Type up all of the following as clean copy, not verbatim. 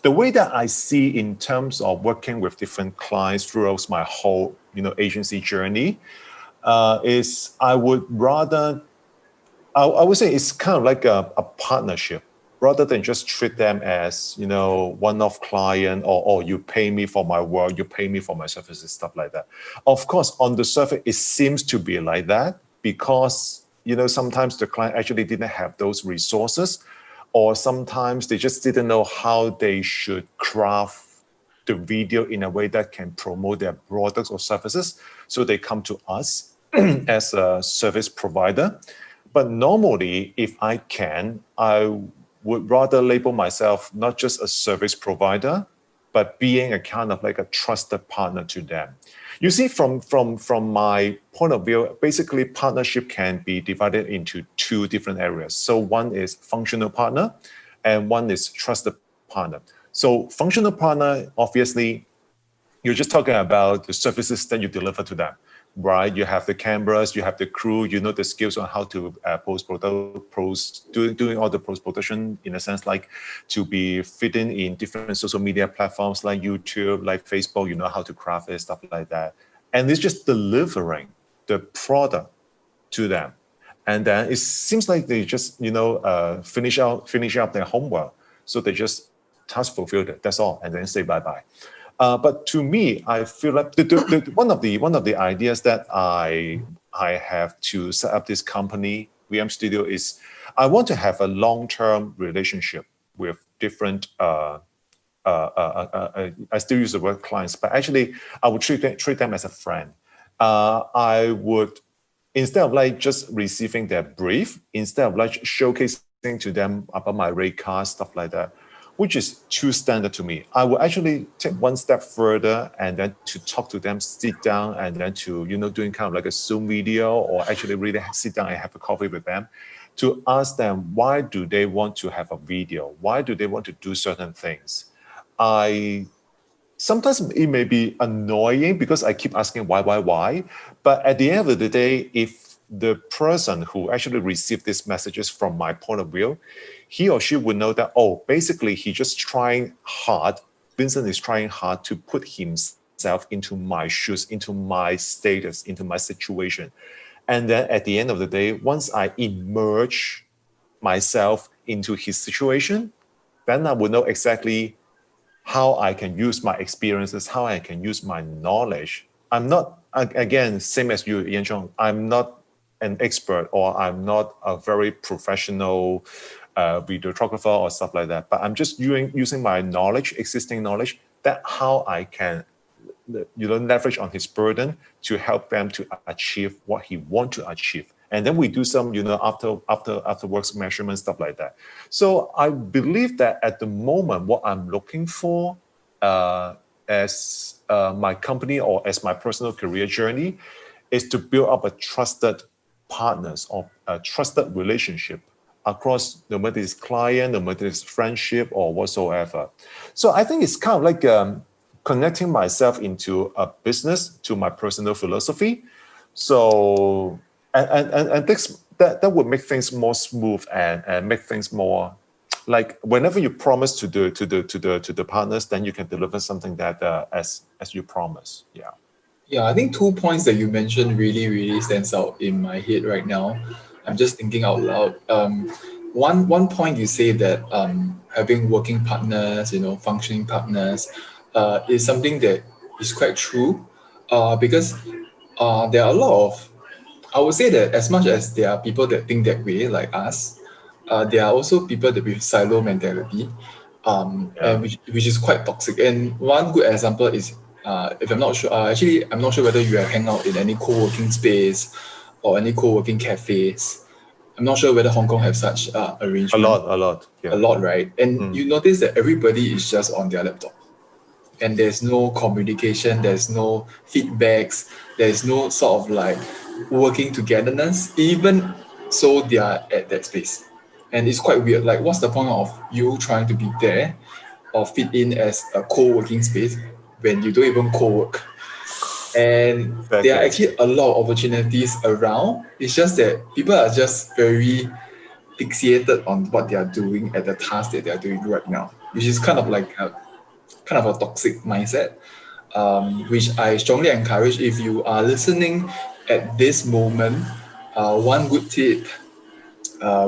The way that I see in terms of working with different clients throughout my whole, agency journey, is I would rather, I would say it's kind of like a partnership rather than just treat them as, one-off client or you pay me for my work, you pay me for my services, stuff like that. Of course, on the surface, it seems to be like that because, sometimes the client actually didn't have those resources, or sometimes they just didn't know how they should craft the video in a way that can promote their products or services. So they come to us as a service provider. But normally, if I can, I would rather label myself not just a service provider, but being a kind of like a trusted partner to them. You see, from my point of view, basically partnership can be divided into two different areas. So one is functional partner and one is trusted partner. So functional partner, obviously, you're just talking about the services that you deliver to them, right? You have the cameras, you have the crew, you know the skills on how to doing all the post-production, in a sense, like to be fitting in different social media platforms like YouTube, like Facebook, you know how to craft it, stuff like that. And it's just delivering the product to them. And then it seems like they just, finish up their homework. So they just task fulfilled it, that's all, and then say bye-bye. But to me, I feel like one of the ideas that I have to set up this company, VM Studio, is I want to have a long-term relationship with different. I still use the word clients, but actually, I would treat them as a friend. I would, instead of like just receiving their brief, instead of like showcasing to them about my rate card, stuff like that, which is too standard to me, I will actually take one step further and then to talk to them, sit down, and then to, doing kind of like a Zoom video, or actually really sit down and have a coffee with them to ask them, why do they want to have a video? Why do they want to do certain things? Sometimes it may be annoying because I keep asking why, but at the end of the day, if the person who actually received these messages from my point of view, he or she would know that, basically he just trying hard, Vincent is trying hard to put himself into my shoes, into my status, into my situation. And then at the end of the day, once I immerse myself into his situation, then I would know exactly how I can use my experiences, how I can use my knowledge. I'm not, again, same as you, Cyancong, I'm not an expert, or I'm not a very professional videographer or stuff like that, but I'm just using my knowledge, existing knowledge, that how I can leverage on his burden to help them to achieve what he want to achieve. And then we do some, after works measurements, stuff like that. So I believe that at the moment, what I'm looking for as my company or as my personal career journey is to build up a trusted partners or a trusted relationship across, no matter it's client, no matter it's friendship or whatsoever. So I think it's kind of like connecting myself into a business to my personal philosophy. So and this, that would make things more smooth and make things more like whenever you promise to the partners, then you can deliver something that as you promise. Yeah. Yeah, I think 2 points that you mentioned really stands out in my head right now. I'm just thinking out loud. One point you say that having working partners, functioning partners, is something that is quite true. Because there are a lot of, I would say that as much as there are people that think that way, like us, there are also people that with silo mentality, and which is quite toxic. And one good example is, if I'm not sure, actually, I'm not sure whether you have hang out in any co-working space or any co-working cafes. I'm not sure whether Hong Kong have such arrangement. A lot. Yeah. A lot, right? And you notice that everybody is just on their laptop. And there's no communication, there's no feedbacks, there's no sort of like working togetherness, even so they are at that space. And it's quite weird. Like, what's the point of you trying to be there or fit in as a co-working space when you don't even co-work? And there are actually a lot of opportunities around. It's just that people are just very fixated on what they are doing at the task that they are doing right now. which is kind of like a toxic mindset, which I strongly encourage. If you are listening at this moment, one good tip,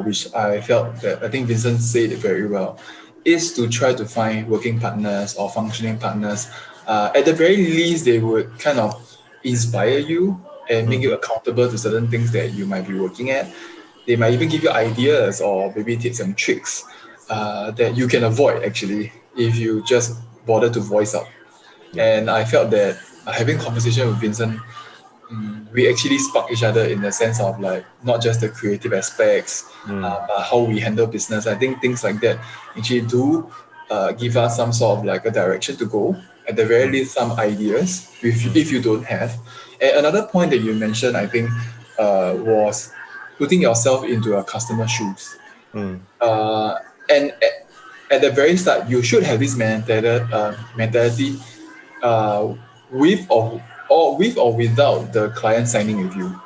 which I felt that I think Vincent said it very well, is to try to find working partners or functioning partners. At the very least, they would kind of inspire you and make you accountable to certain things that you might be working at. They might even give you ideas or maybe tips and tricks that you can avoid actually if you just bother to voice out. Yeah. And I felt that having conversation with Vincent, we actually spark each other in the sense of like not just the creative aspects, but how we handle business. I think things like that actually do give us some sort of like a direction to go. At the very least, some ideas if you don't have. And another point that you mentioned, I think, was putting yourself into a customer's shoes. And at the very start, you should have this mentality uh, with or without the client signing with you.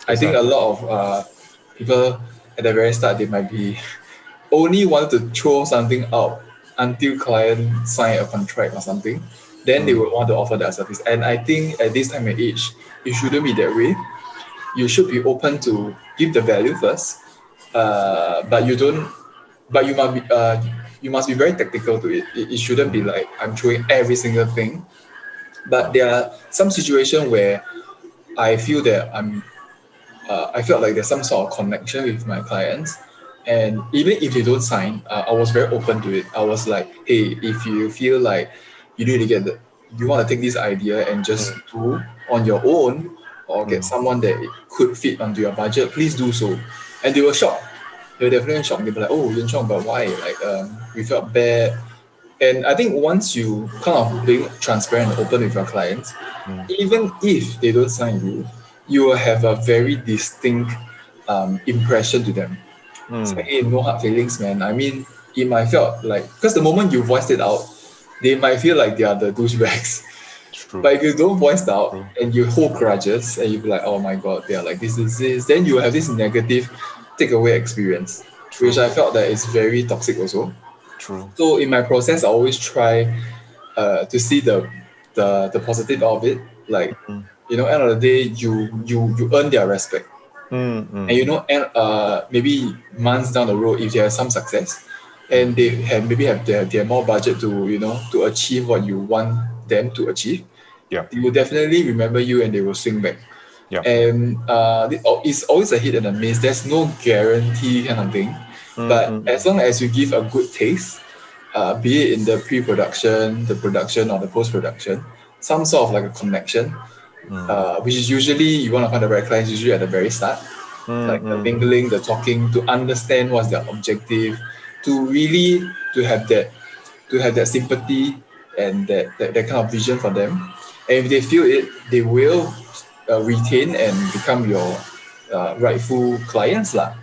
I think a Exactly. lot of people at the very start they might be only wanted to throw something out until client sign a contract or something. Then they would want to offer that service. And I think at this time and age, it shouldn't be that way. You should be open to give the value first, but you don't. But you must be very tactical to it. It shouldn't be like I'm throwing every single thing. But there are some situations where I feel that I felt like there's some sort of connection with my clients, and even if they don't sign, I was very open to it. I was like, hey, if you feel like you need to you want to take this idea and just do on your own, or get someone that it could fit onto your budget, please do so. And they were shocked. They were definitely shocked. They were like, oh, Yunchong, but why? Like, we felt bad. And I think once you kind of being transparent and open with your clients, even if they don't sign you, you will have a very distinct impression to them. It's like, hey, no hard feelings, man. I mean, it might felt like, because the moment you voiced it out, they might feel like they are the douchebags. True. But if you don't voice it out and you hold grudges and you be like, oh my God, they are like this, then you have this negative takeaway experience, which I felt that is very toxic also. True. So in my process, I always try to see the positive of it. Like, end of the day, you earn their respect. And and maybe months down the road, if they have some success, and they have more budget to to achieve what you want them to achieve, Yeah. they will definitely remember you and they will swing back. Yeah. And it's always a hit and a miss. There's no guarantee kind of thing. But as long as you give a good taste, be it in the pre-production, the production, or the post-production, some sort of like a connection, which is usually you want to find the right clients usually at the very start, like the mingling, the talking, to understand what's their objective, to really to have that sympathy and that kind of vision for them. And if they feel it, they will retain and become your rightful clients lah.